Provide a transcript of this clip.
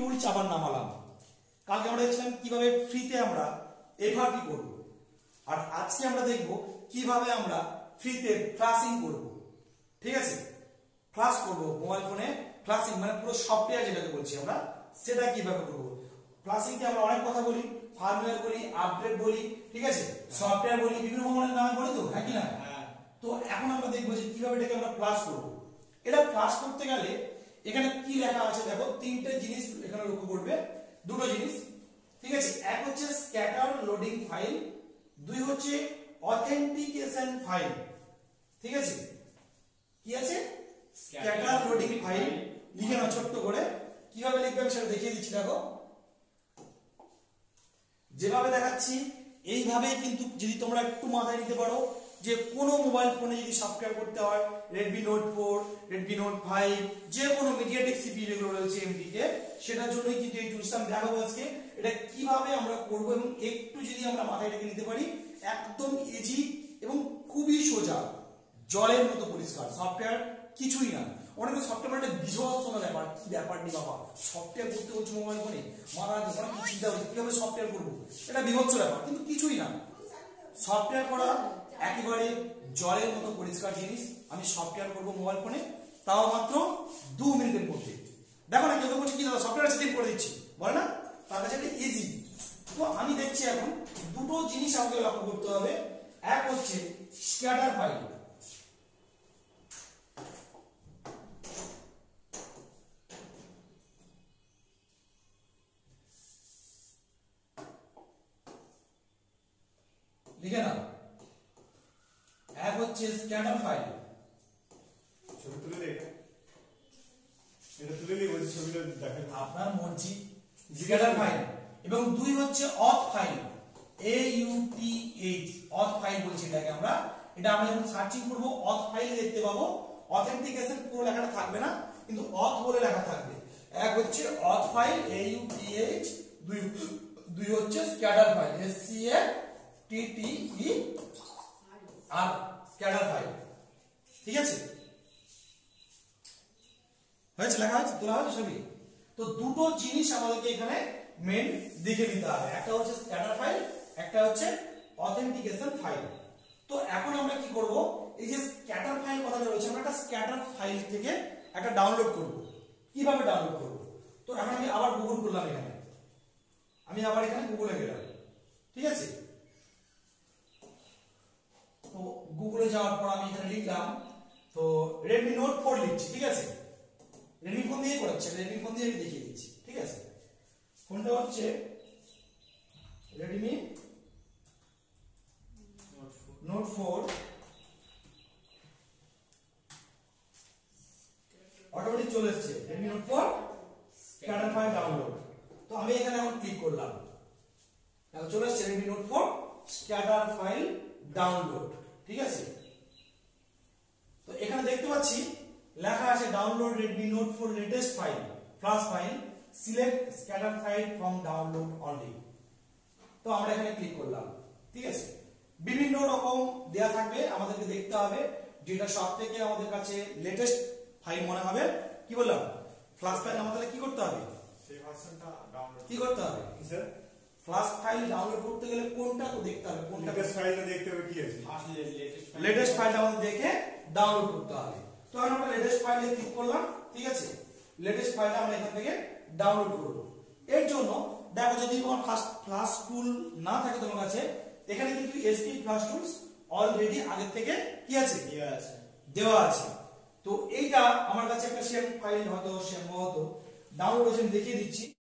Tools আবার নামালাম। কালকে আমরা দেখছিলাম কিভাবে ফ্রিতে আমরা এফআরপি করব, আর আজকে আমরা দেখব কিভাবে আমরা ফ্রিতে ফ্ল্যাশিং করব। ঠিক আছে, ফ্ল্যাশ করব মোবাইল ফোনে, ফ্ল্যাশিং মানে পুরো সফটওয়্যার যেটাকে বলছি আমরা, সেটা কিভাবে করব। ফ্ল্যাশিং কে আমরা অনেক কথা বলি, ফার্মওয়্যার বলি, আপডেট বলি, ঠিক আছে, সফটওয়্যার বলি, বিভিন্ন ধরনের নাম বলি, তো হ্যাঁ কি না? তো এখন আমরা দেখব যে কিভাবে এটাকে আমরা ফ্ল্যাশ করব। এটা ফ্ল্যাশ করতে গেলে এখানে কি লেখা আছে দেখো, তিনটে জিনিস এখানে লক্ষ্য করবে, দুটো জিনিস। ঠিক আছে, এক হচ্ছে স্ক্যাটার লোডিং ফাইল, দুই হচ্ছে অথেন্টিকেশন ফাইল। ঠিক আছে, কি আছে? Scatter loading file. লিখে নাও ছোট্ট করে, কিভাবে লিখবে আমি সেটা দেখিয়ে দিচ্ছি। দেখো যেভাবে দেখাচ্ছি এইভাবেই কিন্তু যদি তোমরা একটু মাথায় নিতে পারো যে কোনো মোবাইল ফোনে যদি সফটওয়্যার করতে হয়, Redmi Note 4, Redmi Note 5, যে কোনো MediaTek CPU যেগুলো রয়েছে MTK, সেটার জন্যই কিন্তু এই টুলসটা আমি দেখাবো আজকে। এটা কিভাবে আমরা করব এবং একটু যদি আমরা মাথায় রেখে নিতে পারি, একদম ইজি এবং খুবই সোজা, জলের মতো পরিষ্কার। সফটওয়্যার কিছুই না। অনেক সফটওয়্যার মানে বিভৎস ব্যাপার, কি ব্যাপার নেই বাবা, সফটওয়্যার করতে হচ্ছে মোবাইল ফোনে, মাথা কি চিন্তা হচ্ছে কিভাবে সফটওয়্যার করবো, এটা বিভৎস ব্যাপার, কিন্তু কিছুই না। সফটওয়্যার করা একেবারে জলের মতো পরিষ্কার জিনিস। আমি সফটওয়্যার করবো মোবাইল ফোনে, তাও মাত্র 2 মিনিটের মধ্যে। দেখো না কেউ বলছে কি দাদা সফটওয়্যার সেটিং করে দিচ্ছি, বলে না, তার কাছে এটা ইজি। তো আমি দেখছি এখন দুটো জিনিস আমাকে লক্ষ্য করতে হবে। এক হচ্ছে স্ক্যাটার ফাইল, লিখে নাও। এক হচ্ছে স্ক্যাটার ফাইল, ছবি তুলে দেখো, এটা তুলে নিয়ে বলছি ছবিটা দেখেন আপনার মর্জি। Scatter file. এবং দুই হচ্ছে অথ ফাইল, AUTH, অথ ফাইল বলছি এটাকে আমরা। এটা আমরা যখন সার্চিং করব অথ ফাইল দেখতে পাবো। অথেন্টিকেশন পুরো লেখাটা থাকবে না, কিন্তু অথ বলে লেখা থাকবে। এক হচ্ছে অথ ফাইল AUTH, দুই হচ্ছে scatter file SCATTER, scatter file. ঠিক আছে, হয়েছে, লেখা আছে, তোলা হয়েছে ছবি। তো দুটো জিনিস আমাদেরকে এখানে মেন দেখে নিতে হবে, একটা হচ্ছে স্ক্যাটার ফাইল, একটা হচ্ছে অথেন্টিকেশন ফাইল। তো এখন আমরা কি করব, এই যে স্ক্যাটার ফাইল কথাটা রয়েছে, আমরা একটা স্ক্যাটার ফাইল থেকে একটা ডাউনলোড করব। কিভাবে ডাউনলোড করব? তো এখন আমি আবার গুগল করলাম, এখানে আমি আবার এখানে গুগলে গেলাম। ঠিক আছে, তো গুগলে যাওয়ার পর আমি এখানে লিখলাম, তো Redmi Note 4 লিখছি। ঠিক আছে, Redmi ফোন দিয়ে করাচ্ছে, Redmi ফোন দিয়ে আমি দেখিয়ে দিচ্ছি। ঠিক আছে, ফোনটা হচ্ছে Redmi Note 4, অটোমেটিক চলে এসেছে Redmi Note 4 scatter file download. তো আমি এখানে এখন ক্লিক করলাম, তাহলে চলে এসেছে Redmi Note 4 scatter file download. ঠিক আছে, তো এখানে দেখতে পাচ্ছি লেখা আছে download Redmi Note 4 latest file, flash file, select scatter file from download only. তো আমরা এখানে ক্লিক করলাম। ঠিক আছে, বিভিন্ন রকম দেয়া থাকবে, আমাদেরকে দেখতে হবে যেটা সবথেকে আমাদের কাছে লেটেস্ট ফাইল মনে হবে। কি বললাম, ফ্ল্যাশ ফাইল আমাদের কি করতে হবে, সেই ভার্সনটা ডাউনলোড কি করতে হবে, স্যার ফ্ল্যাশ ফাইল ডাউনলোড করতে গেলে কোনটা তো দেখতে হবে, কোনটা লেটেস্ট ফাইলটা দেখতে হবে কি আছে, লেটেস্ট ফাইলটা আমাদের দেখে ডাউনলোড করতে হবে। তো আমরা লেটেস্ট ফাইলে ক্লিক করলাম। ঠিক আছে, লেটেস্ট ফাইলটা আমরা এখান থেকে ডাউনলোড করব। এর জন্য দেখো, যদি তোমার ফ্ল্যাশ টুল না থাকে তোমার কাছে, এখানে কিন্তু SP ফ্ল্যাশ টুলস অলরেডি আগে থেকে কি আছে, দেওয়া আছে। তো এইটা আমার কাছে একটা সেম ফাইল হয়তো ডাউনলোড হয়েছে, আমি দেখিয়ে দিচ্ছি।